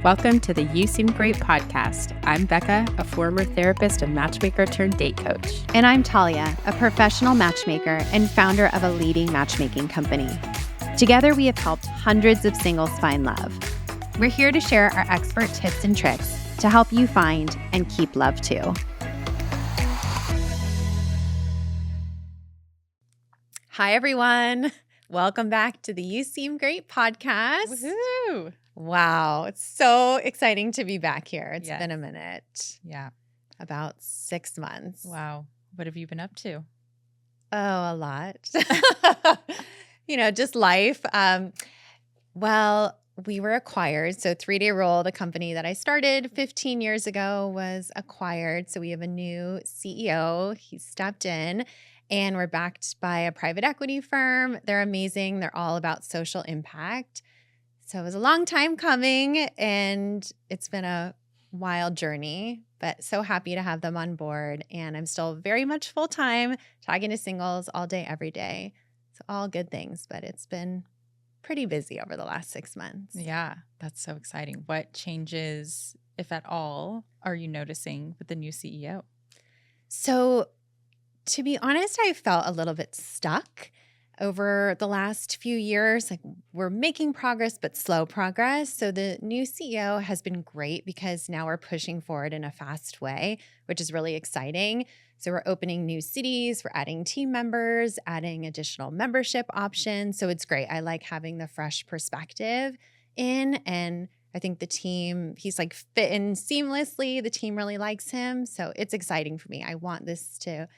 Welcome to the You Seem Great podcast. I'm Becca, a former therapist and matchmaker turned date coach. And I'm Talia, a professional matchmaker and founder of a leading matchmaking company. Together, we have helped hundreds of singles find love. We're here to share our expert tips and tricks to help you find and keep love too. Hi, everyone. Welcome back to the You Seem Great podcast. Woohoo! Wow, it's so exciting to be back here. It's Yes. been a minute. Yeah. About 6 months. Wow. What have you been up to? Oh, a lot. Just life. Well, we were acquired. So 3-Day Roll, the company that I started 15 years ago, was acquired. So we have a new CEO. He stepped in and we're backed by a private equity firm. They're amazing. They're all about social impact. So it was a long time coming and it's been a wild journey, but so happy to have them on board. And I'm still very much full-time talking to singles all day, every day. So all good things, but it's been pretty busy over the last 6 months. Yeah, that's so exciting. What changes, if at all, are you noticing with the new CEO? So to be honest, I felt a little bit stuck over the last few years. Like we're making progress, but slow progress. So the new CEO has been great because now we're pushing forward in a fast way, which is really exciting. So we're opening new cities, we're adding team members, adding additional membership options. So it's great. I like having the fresh perspective in, and I think the team, he's like fit in seamlessly. The team really likes him. So it's exciting for me. I want this to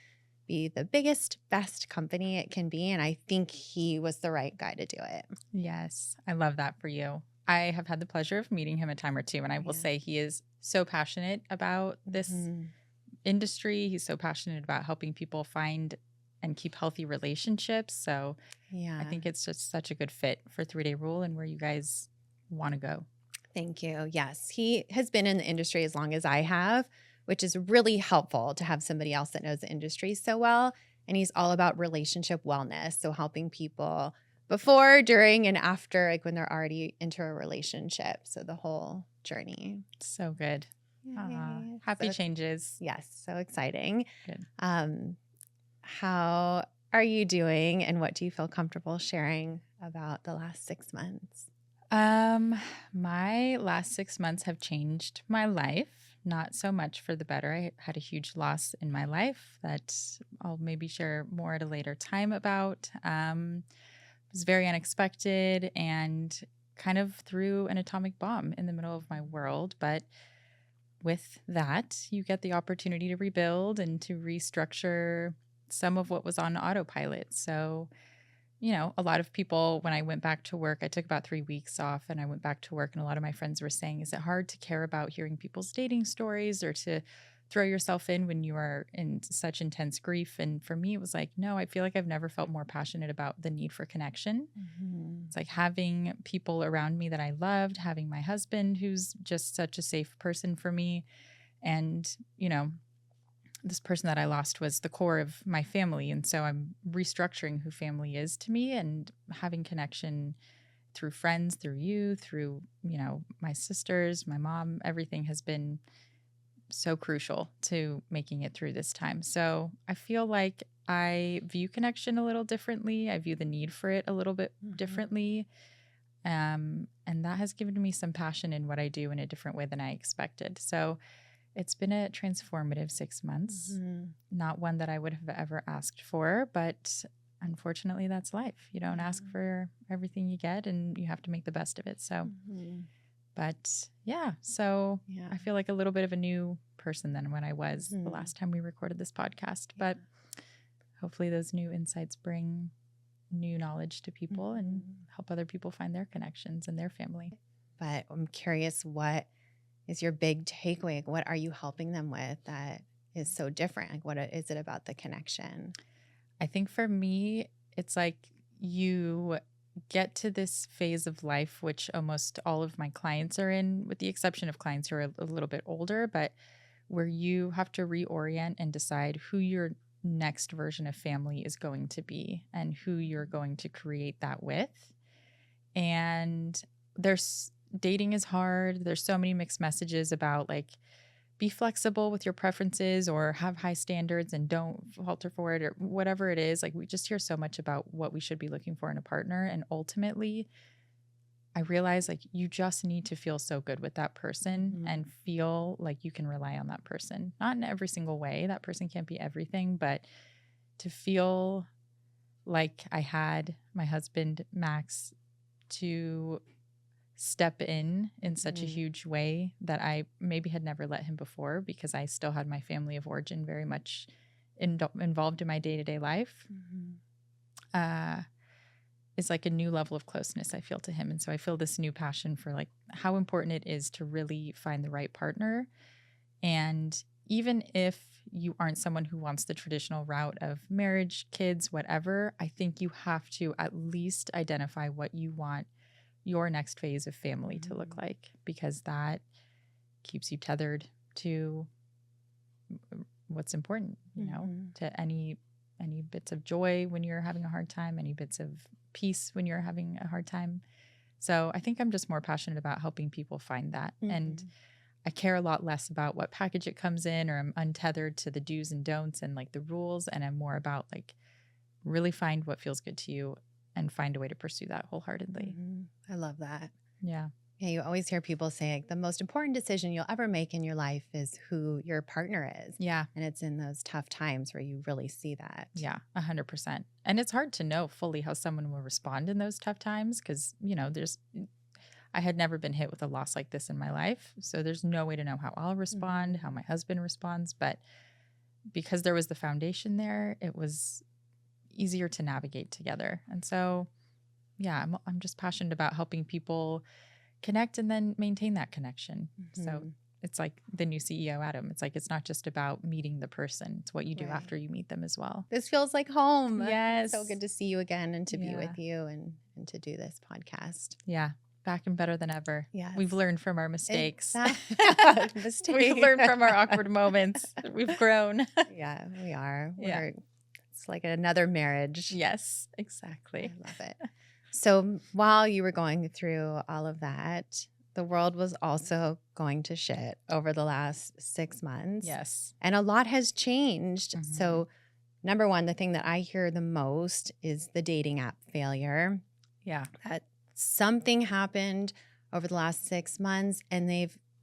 be the biggest, best company it can be. And I think he was the right guy to do it. Yes, I love that for you. I have had the pleasure of meeting him a time or two, and I will say he is so passionate about this industry. He's so passionate about helping people find and keep healthy relationships. So Yeah, I think it's just such a good fit for 3-Day Rule and where you guys want to go. Thank you. Yes, he has been in the industry as long as I have, which is really helpful to have somebody else that knows the industry so well. And he's all about relationship wellness. So helping people before, during, and after, like when they're already into a relationship. So the whole journey. So good. Yay. Happy So changes. yes, so exciting. Good. How are you doing and what do you feel comfortable sharing about the last 6 months? My last 6 months have changed my life. Not so much for the better. I had a huge loss in my life that I'll maybe share more at a later time about. It was very unexpected and kind of threw an atomic bomb in the middle of my world. But with that, you get the opportunity to rebuild and to restructure some of what was on autopilot. So, a lot of people, when I went back to work, I took about 3 weeks off and I went back to work, and a lot of my friends were saying, is it hard to care about hearing people's dating stories or to throw yourself in when you are in such intense grief? And for me, it was like, no, I feel like I've never felt more passionate about the need for connection. It's like having people around me that I loved, having my husband, who's just such a safe person for me. And, this person that I lost was the core of my family. And so I'm restructuring who family is to me, and having connection through friends, through you, through, my sisters, my mom. Everything has been so crucial to making it through this time. So I feel like I view connection a little differently. I view the need for it a little bit differently. And that has given me some passion in what I do in a different way than I expected. So it's been a transformative 6 months, not one that I would have ever asked for, but unfortunately that's life. You don't ask for everything you get, and you have to make the best of it. So, but yeah, so I feel like a little bit of a new person than when I was the last time we recorded this podcast, but hopefully those new insights bring new knowledge to people and help other people find their connections and their family. But I'm curious, what is your big takeaway? Like, what are you helping them with that is so different? Like, what is it about the connection? I think for me, it's like you get to this phase of life, which almost all of my clients are in, with the exception of clients who are a little bit older, but where you have to reorient and decide who your next version of family is going to be and who you're going to create that with. And there's dating is hard. There's so many mixed messages about like be flexible with your preferences or have high standards and don't falter for it or whatever it is. Like we just hear so much about what we should be looking for in a partner. And ultimately, I realize like you just need to feel so good with that person and feel like you can rely on that person. Not in every single way. That person can't be everything, but to feel like I had my husband, Max, to step in such a huge way that I maybe had never let him before because I still had my family of origin very much involved in my day-to-day life. Is like a new level of closeness I feel to him. And so I feel this new passion for like how important it is to really find the right partner. And even if you aren't someone who wants the traditional route of marriage, kids, whatever, I think you have to at least identify what you want your next phase of family to look like, because that keeps you tethered to what's important, you know, to any bits of joy when you're having a hard time, any bits of peace when you're having a hard time. So I think I'm just more passionate about helping people find that. And I care a lot less about what package it comes in, or I'm untethered to the do's and don'ts and like the rules. And I'm more about like really find what feels good to you and find a way to pursue that wholeheartedly. I love that. Yeah. Yeah, you always hear people say like, the most important decision you'll ever make in your life is who your partner is. Yeah. And it's in those tough times where you really see that. Yeah, 100%. And it's hard to know fully how someone will respond in those tough times because, you know, I had never been hit with a loss like this in my life. So there's no way to know how I'll respond, how my husband responds. But because there was the foundation there, it was easier to navigate together. And so, yeah, I'm just passionate about helping people connect and then maintain that connection. So it's like the new CEO, Adam. It's like, it's not just about meeting the person. It's what you do after you meet them as well. This feels like home. Yes. So good to see you again and to be with you and to do this podcast. Yeah. Back and better than ever. Yes. We've learned from our mistakes. We've learned from our awkward moments. We've grown. Yeah, we are. Yeah. It's like another marriage. Yes, exactly. I love it. So while you were going through all of that, the world was also going to shit over the last 6 months. Yes. And a lot has changed. So number one, the thing that I hear the most is the dating app failure. Yeah. That something happened over the last 6 months and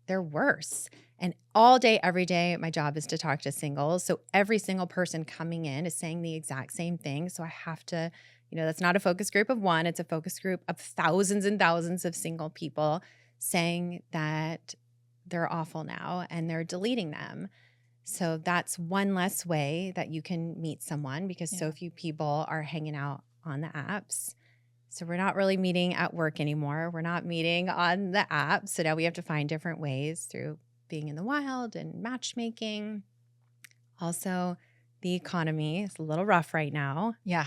they're worse. And all day, every day, my job is to talk to singles. So every single person coming in is saying the exact same thing. So I have to, that's not a focus group of one. It's a focus group of thousands and thousands of single people saying that they're awful now and they're deleting them. So that's one less way that you can meet someone because so few people are hanging out on the apps. So we're not really meeting at work anymore. We're not meeting on the app. So now we have to find different ways through being in the wild and matchmaking. Also, the economy is a little rough right now. Yeah.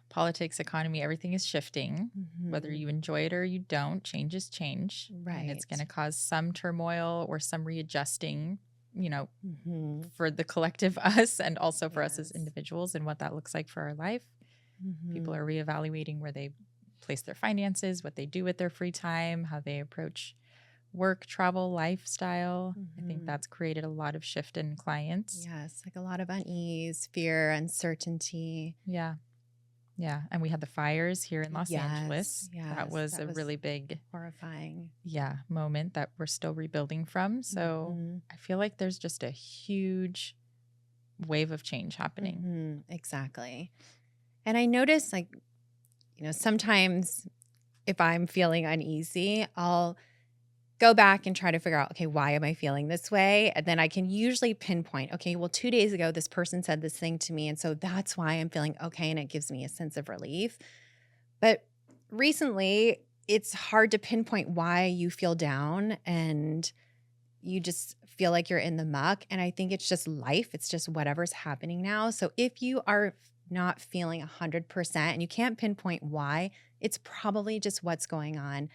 Politics, economy, everything is shifting. Whether you enjoy it or you don't, change is change. Right. And it's going to cause some turmoil or some readjusting, for the collective us and also for us as individuals and what that looks like for our life. People are reevaluating where they place their finances, what they do with their free time, how they approach work, travel, lifestyle. I think that's created a lot of shift in clients. Yes, like a lot of unease, fear, uncertainty. Yeah. Yeah. And we had the fires here in Los Angeles. Yes, that was a really big, horrifying moment that we're still rebuilding from. So I feel like there's just a huge wave of change happening. Exactly. And I notice sometimes if I'm feeling uneasy, I'll go back and try to figure out, okay, why am I feeling this way? And then I can usually pinpoint, okay, well, 2 days ago, this person said this thing to me. And so that's why I'm feeling okay. And it gives me a sense of relief. But recently, it's hard to pinpoint why you feel down and you just feel like you're in the muck. And I think it's just life. It's just whatever's happening now. So if you are not feeling 100% and you can't pinpoint why, it's probably just what's going on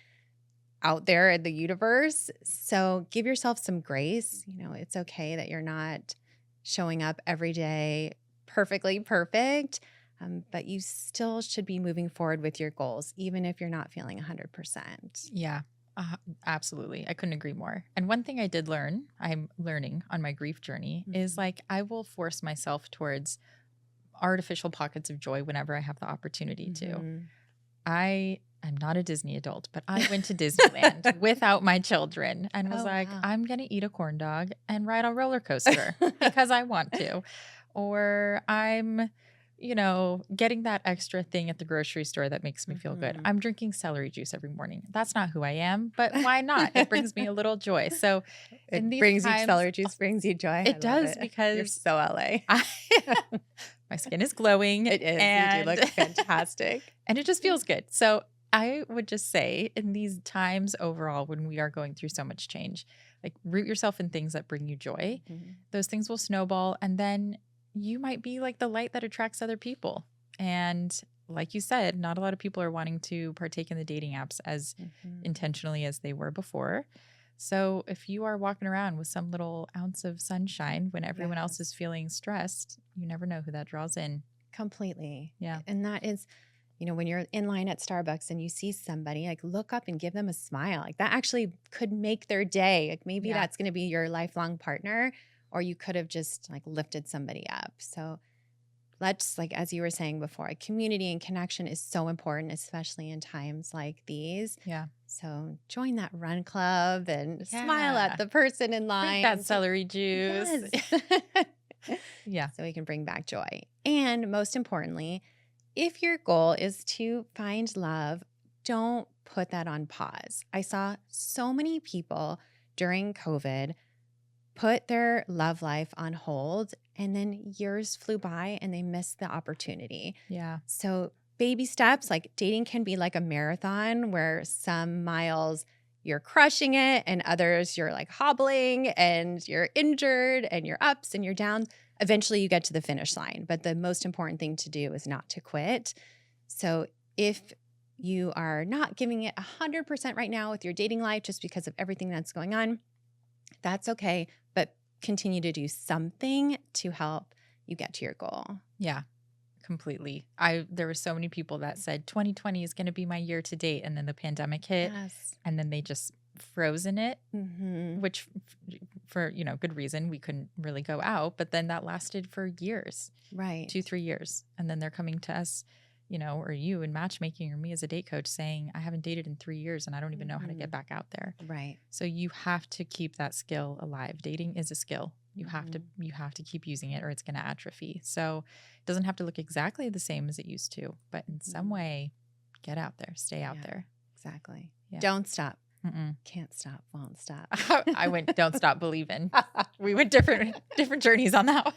out there in the universe. So give yourself some grace. It's okay that you're not showing up every day perfectly perfect, But you still should be moving forward with your goals, even if you're not feeling 100%. Yeah, absolutely. I couldn't agree more. And one thing I did learn, I'm learning on my grief journey, is like I will force myself towards artificial pockets of joy whenever I have the opportunity to. I am not a Disney adult, but I went to Disneyland without my children and was like, wow. I'm going to eat a corn dog and ride a roller coaster because I want to. Or I'm, getting that extra thing at the grocery store that makes me feel good. I'm drinking celery juice every morning. That's not who I am, but why not? It brings me a little joy. So in these brings times, you celery juice, brings you joy. it does because you're so LA. My skin is glowing. It is. You do look fantastic. And it just feels good. So I would just say in these times overall, when we are going through so much change, like root yourself in things that bring you joy. Those things will snowball. And then you might be like the light that attracts other people. And like you said, not a lot of people are wanting to partake in the dating apps as intentionally as they were before. So if you are walking around with some little ounce of sunshine when everyone else is feeling stressed, you never know who that draws in. Completely. Yeah. And that is, when you're in line at Starbucks and you see somebody, like look up and give them a smile. Like that actually could make their day. Like maybe that's going to be your lifelong partner, or you could have just like lifted somebody up. So let's, like, as you were saying before, community and connection is so important, especially in times like these. Yeah. So join that run club and smile at the person in line. Drink that celery juice. Yes. Yeah. So we can bring back joy. And most importantly, if your goal is to find love, don't put that on pause. I saw so many people during COVID put their love life on hold, and then years flew by and they missed the opportunity. Yeah. So baby steps, like dating can be like a marathon where some miles you're crushing it and others you're like hobbling and you're injured and you're ups and you're downs. Eventually you get to the finish line. But the most important thing to do is not to quit. So if you are not giving it 100% right now with your dating life just because of everything that's going on, that's okay. But continue to do something to help you get to your goal. Yeah. Completely. There were so many people that said 2020 is going to be my year to date. And then the pandemic hit and then they just froze in it, which for, good reason, we couldn't really go out. But then that lasted for years, right? 2-3 years. And then they're coming to us, or you in matchmaking or me as a date coach saying, I haven't dated in 3 years and I don't even know how to get back out there. Right. So you have to keep that skill alive. Dating is a skill. You have to keep using it or it's going to atrophy. So it doesn't have to look exactly the same as it used to, but in some way, get out there, stay out there. Exactly. Yeah. Don't stop. Can't stop, won't stop. I went, don't stop believing. We went different journeys on that one.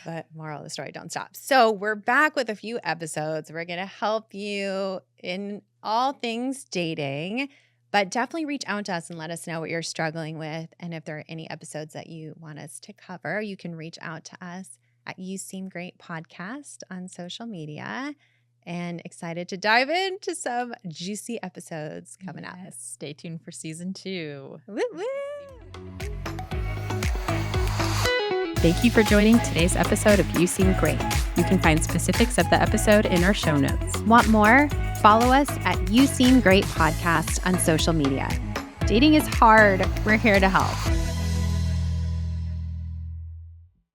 But moral of the story, don't stop. So we're back with a few episodes. We're going to help you in all things dating. But definitely reach out to us and let us know what you're struggling with. And if there are any episodes that you want us to cover, you can reach out to us at You Seem Great Podcast on social media. And excited to dive into some juicy episodes coming up. Stay tuned for season 2. Woo woo! Thank you for joining today's episode of You Seem Great. You can find specifics of the episode in our show notes. Want more? Follow us at You Seem Great Podcast on social media. Dating is hard. We're here to help.